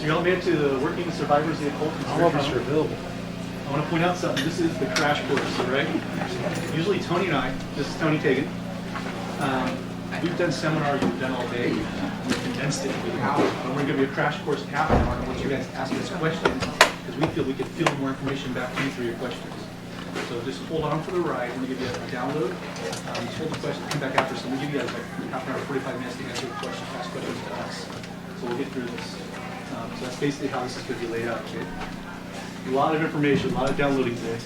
So you all made it to the Working Survivors of the Occult. All of us are available. I want to point out something. This is the crash course, all right? Usually Tony and I, this is Tony Tagan. We've done seminars, we've done all day. We've condensed it to an hour. And we're going to give you a crash course half an hour. I want you guys to ask us questions because we feel we can field more information back to you through your questions. So just hold on for the ride. We're going to give you a download. Just hold the questions, come back after. So we'll give you guys like half an hour, 45 minutes to answer the questions, ask questions to us. So we'll get through this. So that's basically how this is going to be laid out. Okay? A lot of information, a lot of downloading today.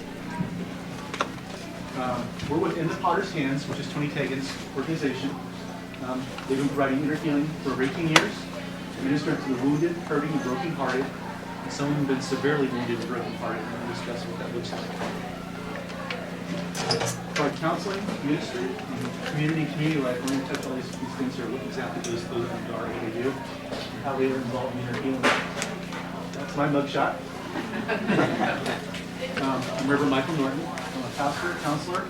We're within the Potter's Hands, which is Tony Tagan's organization. They've been providing inner healing for over 18 years, ministering to the wounded, hurting, and broken-hearted, and some of them have been severely wounded and broken-hearted. And we'll discuss what that looks like. Provide counseling, ministry, and community life. We're going to touch all these things here, what exactly those things are, what they do, and how they are involved in inner healing. That's my mugshot. I'm Reverend Michael Norton. I'm a pastor, counselor,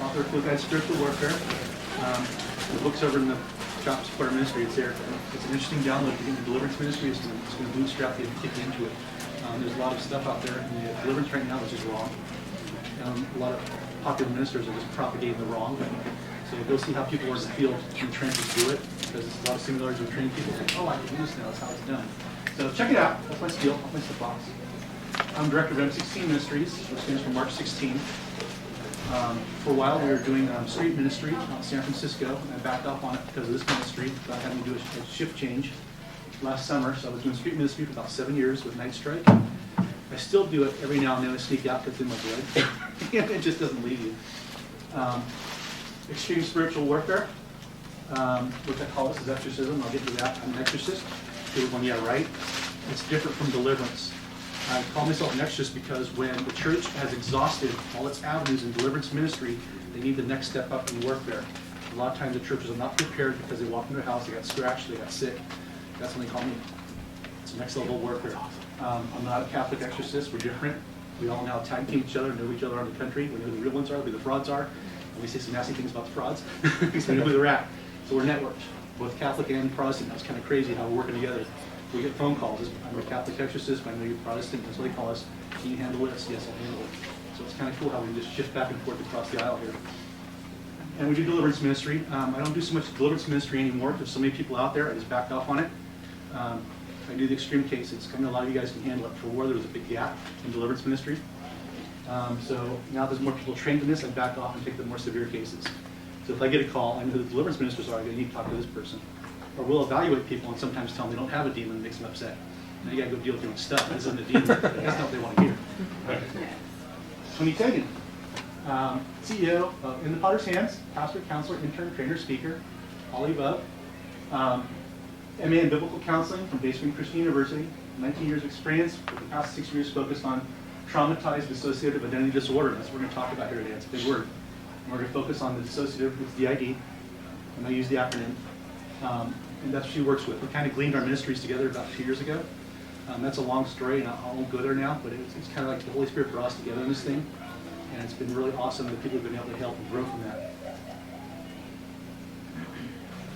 author of Field Guide Spiritual Warfare. The book's over in the shop support ministry. It's there. It's an interesting download to get into deliverance ministry. It's going to bootstrap you and kick you into it. There's a lot of stuff out there in the deliverance right now which is wrong. A lot of popular ministers are just propagating the wrong. So go see how people are in the field in the trenches do it, because there's a lot of similarities with training people. Think, oh, I can do this now. That's how it's done. So check it out. That's my spiel. That's my soapbox. I'm director of M16 Ministries, which stands for March 16. For a while, we were doing street ministry out in San Francisco, and I backed off on it because of this ministry, without having to do a shift change last summer. So I was doing street ministry for about 7 years with Night Strike. I still do it every now and then. I sneak out because it's in my blood. It just doesn't leave you. Extreme spiritual warfare, which I call this is exorcism. I'll get to that. I'm an exorcist. People going, yeah, right. It's different from deliverance. I call myself an exorcist because when the church has exhausted all its avenues in deliverance ministry, they need the next step up in warfare. A lot of times the churches are not prepared because they walked into a house, they got scratched, they got sick. That's when they call me. It's next level warfare. I'm not a Catholic exorcist. We're different. We all now tag team each other, know each other around the country. We know who the real ones are, who the frauds are. And we say some nasty things about the frauds because we know who they're at. So we're networked, both Catholic and Protestant. That's kind of crazy how we're working together. We get phone calls. I'm a Catholic exorcist, but I know you're Protestant. That's what they call us. Can you handle it? Yes, I'll handle it. So it's kind of cool how we just shift back and forth across the aisle here. And we do deliverance ministry. I don't do so much deliverance ministry anymore. There's so many people out there. I just backed off on it. I do the extreme cases. Kind of a lot of you guys can handle it. For war, there was a big gap in deliverance ministry. So now there's more people trained in this. I back off and take the more severe cases. So if I get a call, I know who the deliverance ministers are. I'm going to need to talk to this person. Or we'll evaluate people and sometimes tell them they don't have a demon and makes them upset. Now you got to go deal with your own stuff. This isn't a demon. That's not what they want to hear. Right. Tony Tagan, CEO of In the Potter's Hands, pastor, counselor, intern, trainer, speaker, all the above. MA in Biblical Counseling from Bay Spring Christian University. 19 years of experience, with the past 6 years focused on traumatized dissociative identity disorder. That's what we're going to talk about here today. It's a big word. And we're going to focus on the dissociative with DID, and I use the acronym. And that's what she works with. We kind of gleaned our ministries together about 2 years ago. That's a long story, and I won't go there now, but it's kind of like the Holy Spirit brought us together in this thing. And it's been really awesome that people have been able to help and grow from that.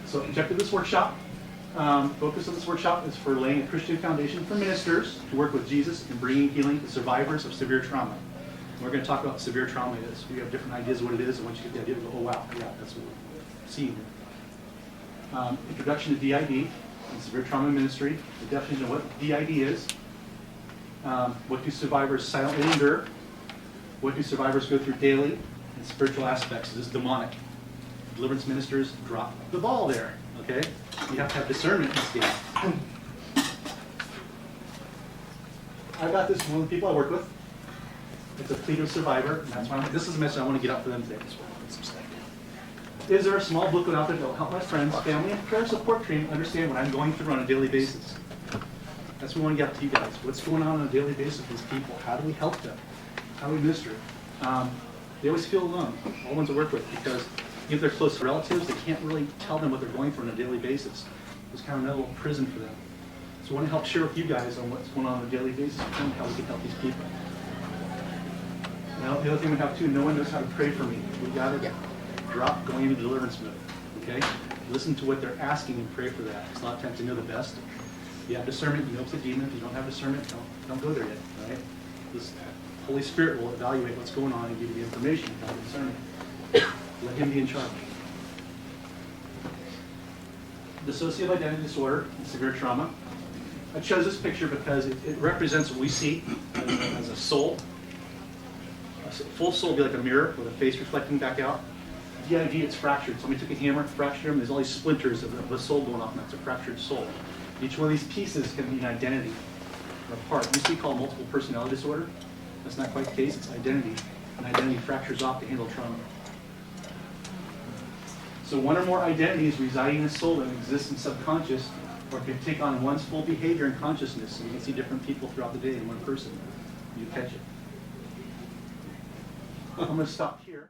So objective of this workshop, focus of this workshop is for laying a Christian foundation for ministers to work with Jesus in bringing healing to survivors of severe trauma. And we're going to talk about what severe trauma is. We have different ideas of what it is, and once you get the idea, we go, oh wow, yeah, that's what we're seeing here. Introduction to DID and severe trauma ministry, the definition of what DID is, what do survivors silently endure, what do survivors go through daily, and spiritual aspects. Is this demonic? Deliverance ministers drop the ball there, okay? You have to have discernment in this game. I got this from one of the people I work with. It's a Plead survivor, and that's why this is a message I want to get out for them today. Is there a small booklet out there that will help my friends, family, and prayer support team understand what I'm going through on a daily basis? That's what we want to get out to you guys. What's going on a daily basis with these people? How do we help them? How do we minister? They always feel alone, all the ones I work with, because if they're close relatives, they can't really tell them what they're going through on a daily basis. It's kind of a little prison for them. So I want to help share with you guys on what's going on a daily basis and how we can help these people. Now, the other thing we have too, no one knows how to pray for me. We got to drop going into deliverance mode. Okay? Listen to what they're asking and pray for that. Because a lot of times they know the best. If you have discernment, you know it's a demon. If you don't have discernment, don't go there yet, right? This Holy Spirit will evaluate what's going on and give you the information without discernment. Let him be in charge. Dissociative identity disorder and severe trauma. I chose this picture because it represents what we see as a soul. A full soul would be like a mirror with a face reflecting back out. DID, it's fractured. Somebody took a hammer, fractured them. There's all these splinters of a soul going off, and that's a fractured soul. Each one of these pieces can be an identity or a part. We call multiple personality disorder. That's not quite the case. It's identity. An identity fractures off to handle trauma. So one or more identities residing in a soul that exists in subconscious or can take on one's full behavior and consciousness. So you can see different people throughout the day in one person. You catch it. I'm going to stop here.